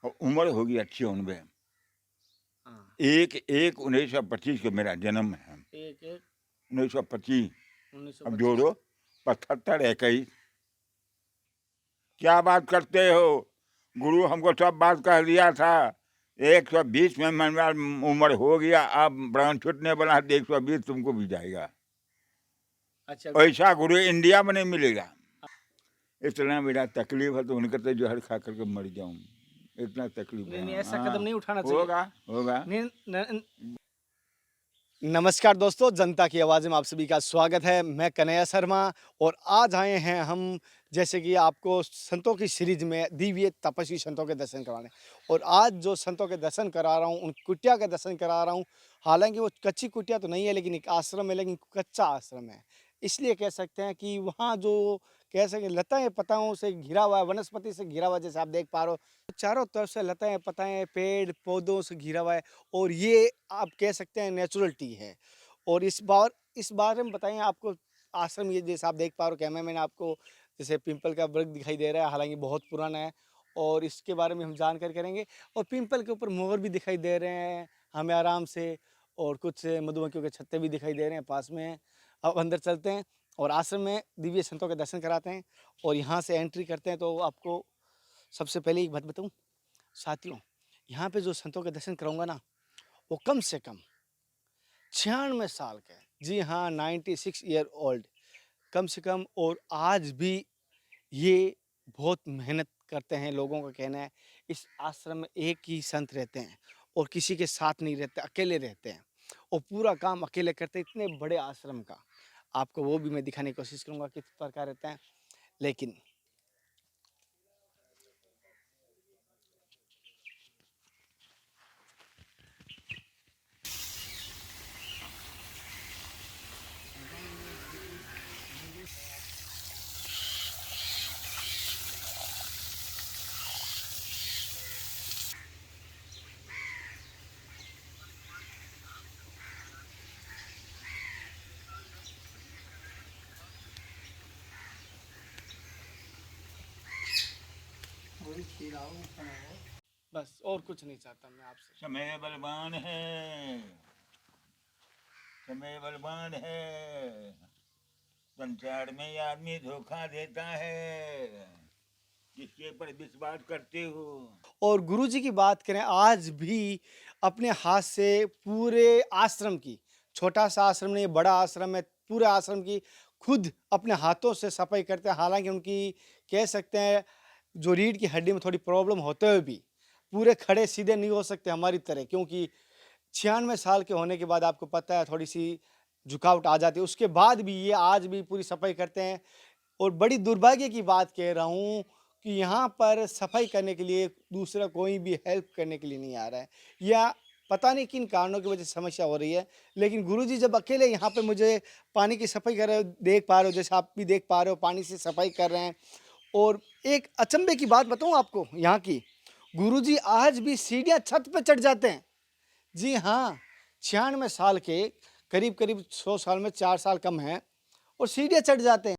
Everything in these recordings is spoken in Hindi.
और उम्र होगी 98। हाँ। 1/1/1925 को मेरा जन्म है। 1/1 1925 अब 1925। जोड़ो, 75 21। क्या बात करते हो? गुरु हमको सब बात कह दिया था। 120 में मेरा उम्र हो गया, अब ब्राउन छूटने वाला है, 120 तुमको भी जाएगा। अच्छा। ऐसा गुरु इंडिया में नहीं मिलेगा। इतना मेरा तकलीफ है तो उनके तो जहर खा करके मर जाऊं, इतना तकलीफ नहीं, है। नहीं, ऐसा कदम हाँ, नहीं उठाना चाहिए। होगा होगा। नहीं नमस्कार दोस्तों, जनता की आवाज़ में आप सभी का स्वागत है। मैं कन्हैया शर्मा और आज आए हैं हम, जैसे कि आपको संतों की सीरीज में दिव्य तपस्वी संतों के दर्शन करवाने। और आज जो संतों के दर्शन करा रहा हूँ, उन कुटिया के दर्शन करा रहा हूँ। हालांकि वो कच्ची कुटिया तो नहीं है, लेकिन एक आश्रम है, लेकिन कच्चा आश्रम है। इसलिए कह सकते हैं कि वहाँ जो कह सकें लताएं पताओं से घिरा हुआ है, वनस्पति से घिरा हुआ है, जैसे आप देख पा रहे हो। चारों तरफ से लताएं पताएं पेड़ पौधों से घिरा हुआ है। और ये आप कह सकते हैं नेचुरलिटी है। और इस बारे में बताएं आपको आश्रम, ये जैसे आप देख पा रहे हो कैमरा मैंने आपको, जैसे पिंपल का वृक्ष दिखाई दे रहा है, हालांकि बहुत पुराना है। और इसके बारे में हम जानकारी करेंगे। और पिंपल के ऊपर मोर भी दिखाई दे रहे हैं हमें आराम से। और कुछ मधुमक्खियों के छत्ते भी दिखाई दे रहे हैं पास में। अब अंदर चलते हैं और आश्रम में दिव्य संतों के दर्शन कराते हैं। और यहाँ से एंट्री करते हैं तो आपको सबसे पहले एक बात बताऊँ साथियों, यहाँ पे जो संतों के दर्शन कराऊंगा ना, वो कम से कम 96 साल के हैं। जी हाँ, 96 ईयर ओल्ड कम से कम। और आज भी ये बहुत मेहनत करते हैं। लोगों का कहना है इस आश्रम में एक ही संत रहते हैं और किसी के साथ नहीं रहते, अकेले रहते हैं। और पूरा काम अकेले करते हैं, इतने बड़े आश्रम का। आपको वो भी मैं दिखाने की कोशिश करूँगा किस प्रकार रहते हैं। लेकिन बस और कुछ नहीं चाहता मैं आपसे। समय बलवान है, समय बलवान है। संसार में आदमी धोखा देता है, जिसके पर विश्वास करते हो। और गुरुजी की बात करें, आज भी अपने हाथ से पूरे आश्रम की, छोटा सा आश्रम नहीं बड़ा आश्रम है, पूरे आश्रम की खुद अपने हाथों से सफाई करते हैं। हालांकि उनकी कह सकते हैं जो रीढ़ की हड्डी में थोड़ी प्रॉब्लम होते हुए भी पूरे खड़े सीधे नहीं हो सकते हमारी तरह, क्योंकि 96 साल के होने के बाद आपको पता है थोड़ी सी झुकावट आ जाती है। उसके बाद भी ये आज भी पूरी सफाई करते हैं। और बड़ी दुर्भाग्य की बात कह रहा हूँ कि यहाँ पर सफाई करने के लिए दूसरा कोई भी हेल्प करने के लिए नहीं आ रहा है, या पता नहीं किन कारणों की वजह से समस्या हो रही है। लेकिन गुरुजी जब अकेले यहाँ पे मुझे पानी की सफाई कर रहे हो, देख पा रहे हो, जैसे आप भी देख पा रहे हो पानी से सफाई कर रहे हैं। और एक अचंभे की बात बताऊँ आपको यहाँ की, गुरुजी आज भी सीढ़ियाँ छत पे चढ़ जाते हैं। जी हाँ, 96 साल के, करीब करीब 100 साल में 4 साल कम है, और सीढ़ियाँ चढ़ जाते हैं।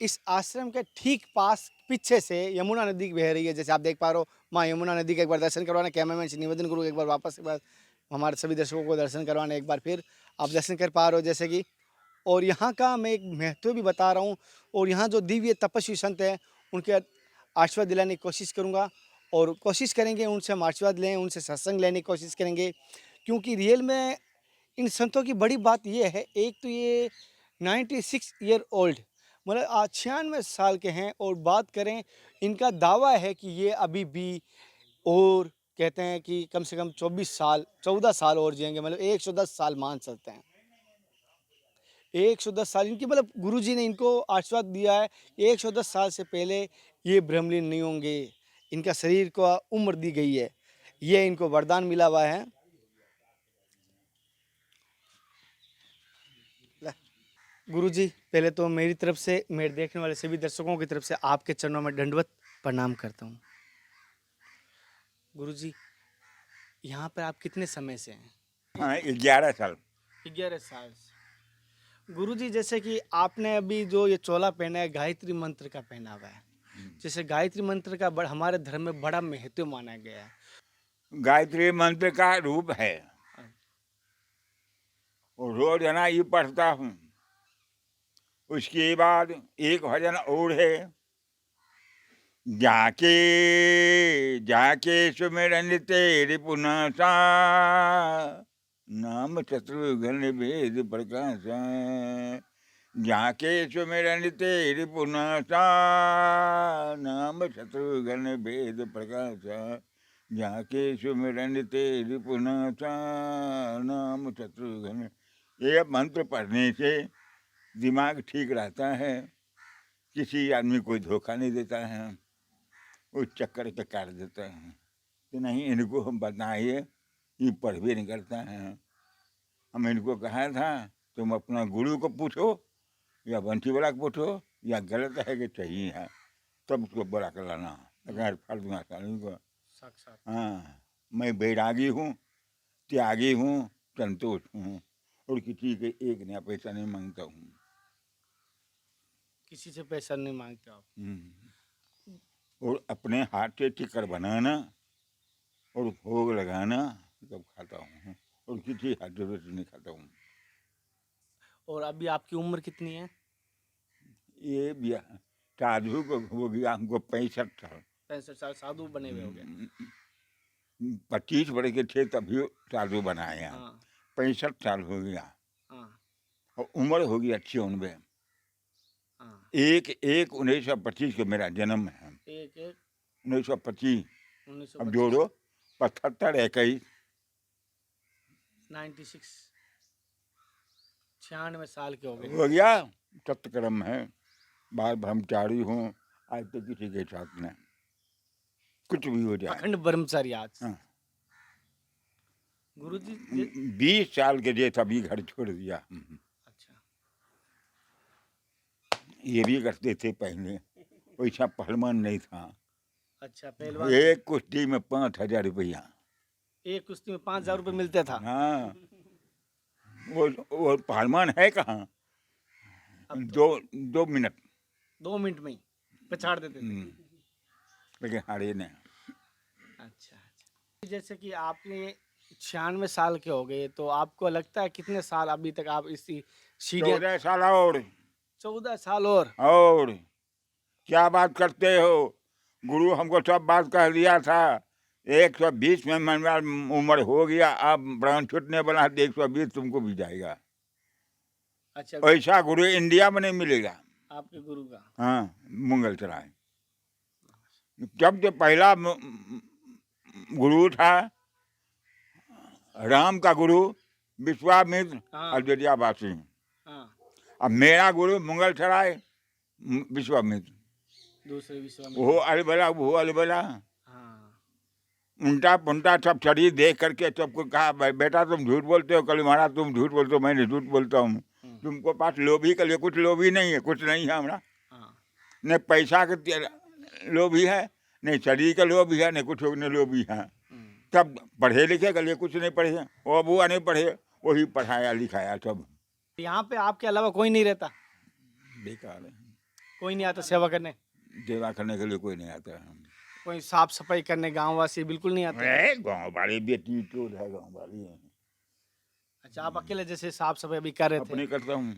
इस आश्रम के ठीक पास पीछे से यमुना नदी बह रही है, जैसे आप देख पा रहे हो। माँ यमुना नदी का एक बार दर्शन करवाना कैमरामैन से निवेदन करूँ, एक बार वापस एक बार हमारे सभी दर्शकों को दर्शन करवाना, एक बार फिर आप दर्शन कर पा रहे हो जैसे कि। और यहाँ का मैं एक महत्व भी बता रहा हूँ। और यहाँ जो दिव्य तपस्वी संत हैं, उनके आशीर्वाद दिलाने की कोशिश करूँगा। और कोशिश करेंगे उनसे हम आशीर्वाद लें, उनसे सत्संग लेने की कोशिश करेंगे। क्योंकि रियल में इन संतों की बड़ी बात ये है, एक तो ये 96 ईयर ओल्ड, मतलब आज 96 साल के हैं। और बात करें, इनका दावा है कि ये अभी भी, और कहते हैं कि कम से कम 24 साल 14 साल और जिएंगे, मतलब 110 साल मान सकते हैं। 110 साल इनकी, मतलब गुरुजी ने इनको आशीर्वाद दिया है, 110 साल से पहले ये ब्रह्मलीन नहीं होंगे। इनका शरीर को उम्र दी गई है, ये इनको वरदान मिला हुआ है। गुरुजी, पहले तो मेरी तरफ से, मेरे देखने वाले सभी दर्शकों की तरफ से आपके चरणों में दंडवत प्रणाम करता हूँ। गुरुजी, यहाँ पर आप कितने समय से हैं? हाँ, 11 साल। 11 साल से। गुरुजी, जैसे कि आपने अभी जो ये चोला पहना है, गायत्री मंत्र का पहना हुआ है, जैसे गायत्री मंत्र का हमारे धर्म में बड़ा महत्व माना गया है। गायत्री मंत्र का रूप है, और रोज है ना ये पढ़ता हूँ। उसके बाद एक भजन और है, जाके जाके सुमिरन तेरे पुनः सा, नाम शत्रुघ्न वेद प्रकाश। जाके सुमिरन तेरे पुनः सा, नाम शत्रुघ्न वेद प्रकाश। जाके सुमिरन तेरे पुनः सा, नाम शत्रुघ्न। ये मंत्र पढ़ने से दिमाग ठीक रहता है, किसी आदमी को धोखा नहीं देता है, उस चक्कर पे काट देता है कि नहीं इनको हम बताइए, ये पढ़ भी नहीं करता है। हम इनको कहा था तुम अपना गुरु को पूछो या बंटी वाला को पूछो, या गलत है कि सही है, तब उसको बड़ा कर लाना। अगर फालतू आसानी को, साक्षात हाँ मैं बैरागी हूँ, त्यागी हूँ, संतोष हूँ, और किसी के एक नया पैसा नहीं मांगता हूँ। किसी से पैसा नहीं मांगते आप। और अपने हाथ से टिकर बनाना और भोग लगाना सब खाता हूँ, और किसी हाथ से रोटी नहीं खाता हूँ। और अभी आपकी उम्र कितनी है? ये ब्याह साधु को हो गया हमको 65 साल। 65 साल साधु बने हुए हो गए। 25 वर्ष के थे तभी साधु बनाए हैं। हाँ 65 साल हो गया, हाँ और उम्र हो गया 96। हाँ। 1/1/1925 को मेरा जन्म है। एक एक 1925, अब 1925 जोड़ो, 75 21 96 96 साल के हो गए। हो गया। सत्कर्म है, बाल ब्रह्मचारी हूँ, आज तो किसी के साथ में कुछ भी हो जाए। अखंड ब्रह्मचारी आज। हाँ। गुरुजी 20 साल के लिए तभी घर छोड़ दिया। अच्छा ये भी करते थे पहले, वैसा पहलवान नहीं था। अच्छा पहलवान। एक कुश्ती में 5,000 रुपया। एक कुश्ती में 5,000 रुपये मिलते था। हाँ, वो पहलवान है कहाँ। अब तो 2 मिनट 2 मिनट में ही पछाड़ देते थे। लेकिन हारे नहीं। अच्छा अच्छा। जैसे कि आपने 96 साल के हो गए, तो आपको लगता है कितने साल अभी तक आप इसी सीढ़ियाँ? 14 साल और 14 साल और। क्या बात करते हो, गुरु हमको सब बात कह दिया था। 120 में मनवा उम्र हो गया, अब प्राण छूटने वाला, 120 तुमको भी जाएगा। अच्छा ऐसा गुरु इंडिया में नहीं मिलेगा। आपके गुरु का। हाँ, मुगल सराय। जब जो पहला गुरु था, राम का गुरु विश्वामित्र, हाँ अयोध्यावासी। हाँ। अब मेरा गुरु मुगल सराय विश्वामित्र। दूसरे विश्व में। वो अलबला, वो अलबला, हाँ उल्टा पुंटा सब शरीर देख करके सबको कहा, बेटा तुम झूठ बोलते हो, कल महाराज तुम झूठ बोलते हो, मैं नहीं झूठ बोलता हूँ। तुमको पास लोभी के लिए कुछ लोभी नहीं है, कुछ नहीं है हमारा। हाँ। न पैसा के लोभी है, नहीं शरीर का लोभी है, नहीं कुछ ने लोभी है। तब पढ़े लिखे के लिए कुछ नहीं पढ़े, वो बुआ नहीं पढ़े, वही पढ़ाया लिखाया सब। यहाँ पे आपके अलावा कोई नहीं रहता? बेकार है, कोई नहीं आता सेवा करने? सेवा करने के लिए कोई नहीं आता है। कोई साफ सफाई करने गांव वासी बिल्कुल नहीं आते? गाँव वाली बेटी तो है, गाँव वाली है। अच्छा आप अकेले जैसे साफ सफाई अभी कर रहे थे, अपने करता हूँ।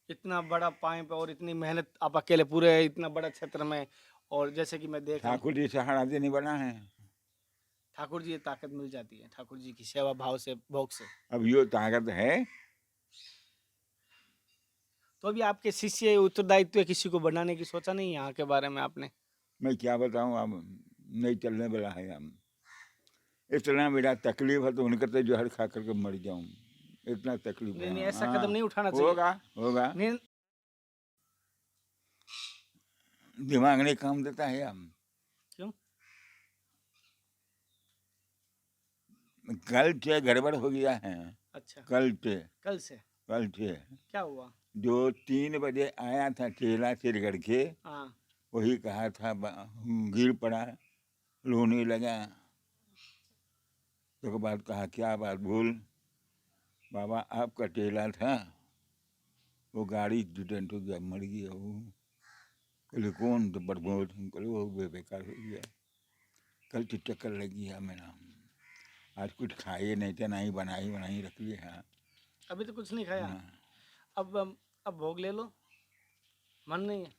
इतना बड़ा पाइप और इतनी मेहनत आप अकेले पूरे इतना बड़ा क्षेत्र में, और जैसे कि मैं देख रहा हूँ ठाकुर जी सहारा देने बना है। ठाकुर जी ताकत मिल जाती है, ठाकुर जी की सेवा भाव से, भोग से। अब यो ताकत है। तो अभी आपके शिष्य उत्तरदायित्व किसी को बनाने की सोचा नहीं यहाँ के बारे में आपने? मैं क्या बताऊँ, अब नहीं चलने वाला है। हम इतना मेरा तकलीफ है तो उनके तो जहर खा करके मर जाऊँ, इतना तकलीफ नहीं नहीं, है। ऐसा हाँ, कदम नहीं उठाना चाहिए। होगा होगा, नहीं दिमाग नहीं काम देता है। हम क्यों? कल से गड़बड़ हो गया है। अच्छा कल से कल से क्या हुआ? जो 3 बजे आया था चेला सिरगढ़ के, हाँ वही कहा था, गिर पड़ा, रोने लगा। तो बाद कहा क्या बात भूल, बाबा आपका चेला था, वो गाड़ी एक्सीडेंट हो गया, मर गया वो। बोले कौन? तो प्रमोद। बोले वो बेकार हो गया, कल तो चक्कर लगी है मेरा, आज कुछ खाए नहीं थे, नहीं बनाई बनाई रख ली है अभी तो कुछ नहीं खाया। ना। अब भोग ले लो, मन नहीं है।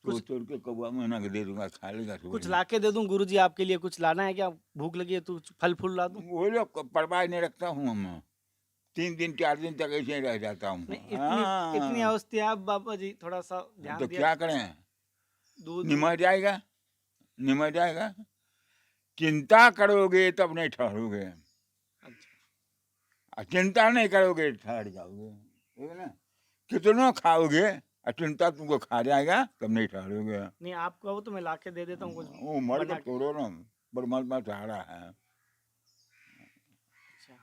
तो कुछ तोड़ के कौवा महीना के दे दूंगा, खा लेगा सुबह कुछ में। ला के दे दूं गुरुजी आपके लिए? कुछ लाना है क्या? भूख लगी है तो फल फूल ला दूं? वो लोग परवाह नहीं रखता हूँ मैं, 3 दिन 4 दिन तक ऐसे ही रह जाता हूँ। नहीं, इतनी हाँ, अवस्था है आप बाबा जी, थोड़ा सा ध्यान तो दिया। क्या करें, दूध निमह जाएगा, निमह जाएगा। चिंता करोगे तब नहीं ठहरोगे, अच्छा, और चिंता नहीं करोगे ठहर जाओगे, ठीक है ना। कितनों खाओगे और चिंता तुमको खा जाएगा तब नहीं ठहरोगे। नहीं आप कहो तो मैं ला के दे देता हूँ कुछ वो मर को बना के। छोड़ो ना, परमात्मा सहारा है। अच्छा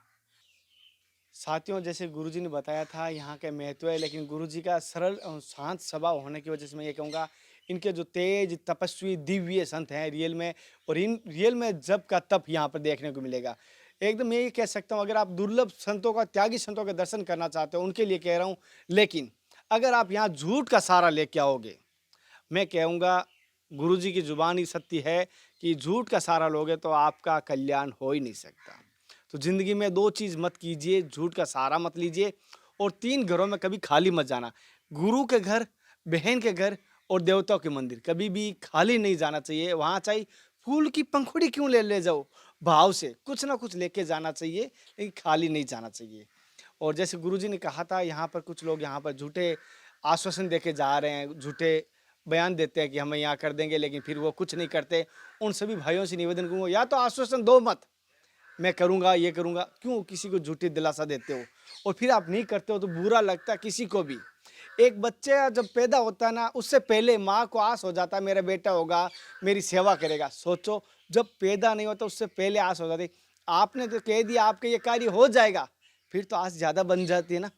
साथियों, जैसे गुरुजी ने बताया था यहाँ का महत्व है, लेकिन गुरुजी का सरल और शांत स्वभाव होने की वजह से मैं ये कहूँगा, इनके जो तेज तपस्वी दिव्य संत हैं रियल में, और इन रियल में जब का तप यहाँ पर देखने को मिलेगा। एकदम मैं ये कह सकता हूँ, अगर आप दुर्लभ संतों का, त्यागी संतों के दर्शन करना चाहते हो, उनके लिए कह रहा हूँ। लेकिन अगर आप यहाँ झूठ का सहारा लेके आओगे, मैं कहूँगा गुरुजी की जुबानी सत्य है कि झूठ का सहारा लोगे तो आपका कल्याण हो ही नहीं सकता। तो जिंदगी में 2 चीज़ मत कीजिए, झूठ का सहारा मत लीजिए, और 3 घरों में कभी खाली मत जाना। गुरु के घर, बहन के घर और देवताओं के मंदिर कभी भी खाली नहीं जाना चाहिए। वहाँ चाहे फूल की पंखुड़ी क्यों ले जाओ, भाव से कुछ ना कुछ लेके जाना चाहिए, लेकिन खाली नहीं जाना चाहिए। और जैसे गुरुजी ने कहा था, यहाँ पर कुछ लोग यहाँ पर झूठे आश्वासन देके जा रहे हैं, झूठे बयान देते हैं कि हमें यहाँ कर देंगे, लेकिन फिर वो कुछ नहीं करते। उन सभी भाइयों से निवेदन करूँगा, या तो आश्वासन दो मत, मैं करूँगा ये करूँगा, क्यों किसी को झूठी दिलासा देते हो और फिर आप नहीं करते हो तो बुरा लगता है किसी को भी। एक बच्चा जब पैदा होता है ना, उससे पहले माँ को आस हो जाता है मेरा बेटा होगा, मेरी सेवा करेगा। सोचो, जब पैदा नहीं होता उससे पहले आस हो जाती। आपने तो कह दिया आपके ये कार्य हो जाएगा, फिर तो आस ज़्यादा बन जाती है ना,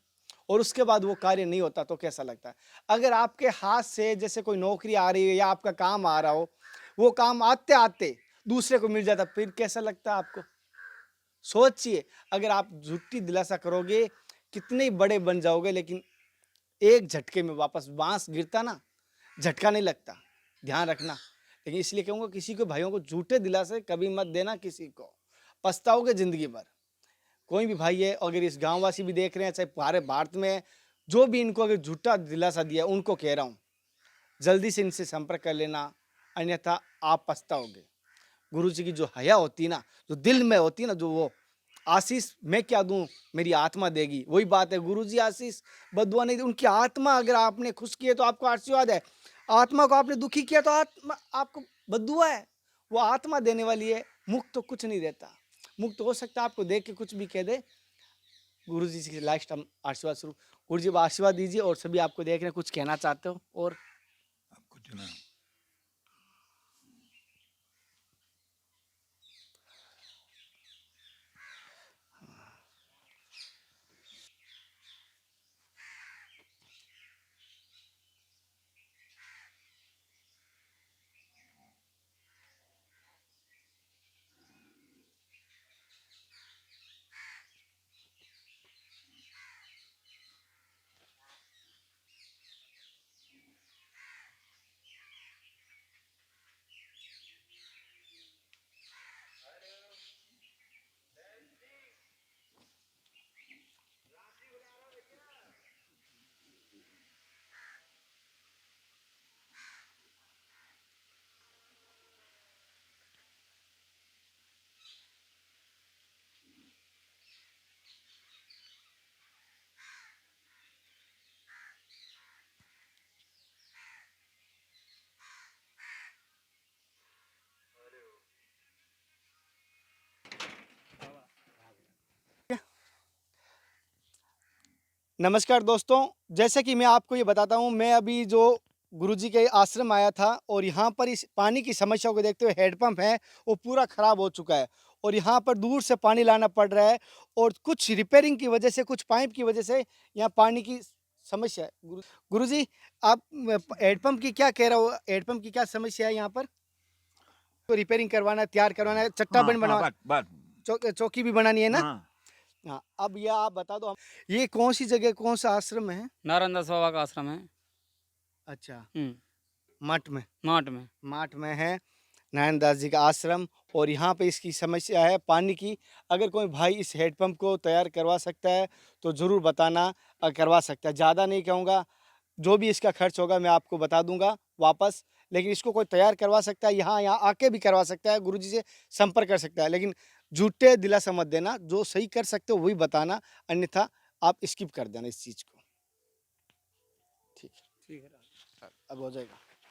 और उसके बाद वो कार्य नहीं होता तो कैसा लगता है। अगर आपके हाथ से जैसे कोई नौकरी आ रही है या आपका काम आ रहा हो, वो काम आते आते दूसरे को मिल जाता, फिर कैसा लगता है आपको? सोचिए, अगर आप झूठी दिलासा करोगे कितने ही बड़े बन जाओगे, लेकिन एक झटके में वापस बांस गिरता ना, झटका नहीं लगता, ध्यान रखना। लेकिन इसलिए कहूँगा किसी को, भाइयों को झूठे दिलासे कभी मत देना, किसी को पछताओगे जिंदगी भर। कोई भी भाई है, अगर इस गाँव वासी भी देख रहे हैं, चाहे पूरे भारत में जो भी इनको अगर झूठा दिलासा दिया, उनको कह रहा हूँ जल्दी से इनसे संपर्क कर लेना, अन्यथा आप पछताओगे। गुरु जी की जो हया होती है ना, जो दिल में होती है ना, जो वो आशीष मैं क्या दूं, मेरी आत्मा देगी, वही बात है। गुरु जी आशीष बदुआ नहीं दी, उनकी आत्मा अगर आपने खुश की है तो आपको आशीर्वाद है, आत्मा को आपने दुखी किया तो आत्मा आपको बदुआ है। वो आत्मा देने वाली है, मुक्त तो कुछ नहीं देता। मुक्त हो सकता है आपको देख के कुछ भी कह दे। गुरु जी से लास्ट हम आशीर्वाद शुरू, गुरु जी आशीर्वाद दीजिए, और सभी आपको देख रहे हैं, कुछ कहना चाहते हो? और अब कुछ ना, नमस्कार दोस्तों, जैसे कि मैं आपको ये बताता हूँ, मैं अभी जो गुरुजी के आश्रम आया था, और यहाँ पर इस पानी की समस्या को देखते हुए हेडपंप है वो पूरा ख़राब हो चुका है, और यहाँ पर दूर से पानी लाना पड़ रहा है, और कुछ रिपेयरिंग की वजह से, कुछ पाइप की वजह से यहाँ पानी की समस्या है। गुरुजी, आप हेडपंप की क्या कह रहे हो, हेडपंप की क्या समस्या है यहाँ पर? तो रिपेयरिंग करवाना है, तैयार करवाना है, चट्टा हाँ बन हाँ, बनवा, बात चौकी भी बनानी है ना? हाँ। हाँ, अब यह आप बता दो, ये कौन सी जगह, कौन सा आश्रम है? नारायण दास बाबा का आश्रम है। अच्छा, हम्म। मठ में माट में। माठ में है नारायण दास जी का आश्रम। और यहाँ पे इसकी समस्या है पानी की। अगर कोई भाई इस हैंडपम्प को तैयार करवा सकता है तो ज़रूर बताना, करवा सकता है। ज़्यादा नहीं कहूँगा, जो भी इसका खर्च होगा मैं आपको बता दूंगा वापस। लेकिन इसको कोई तैयार करवा सकता है, यहाँ यहाँ आके भी करवा सकता है, गुरुजी से संपर्क कर सकता है। लेकिन झूठे दिलासा मत देना, जो सही कर सकते हो वही बताना, अन्यथा आप स्किप कर देना इस चीज़ को। ठीक है, ठीक है। अब हो जाएगा।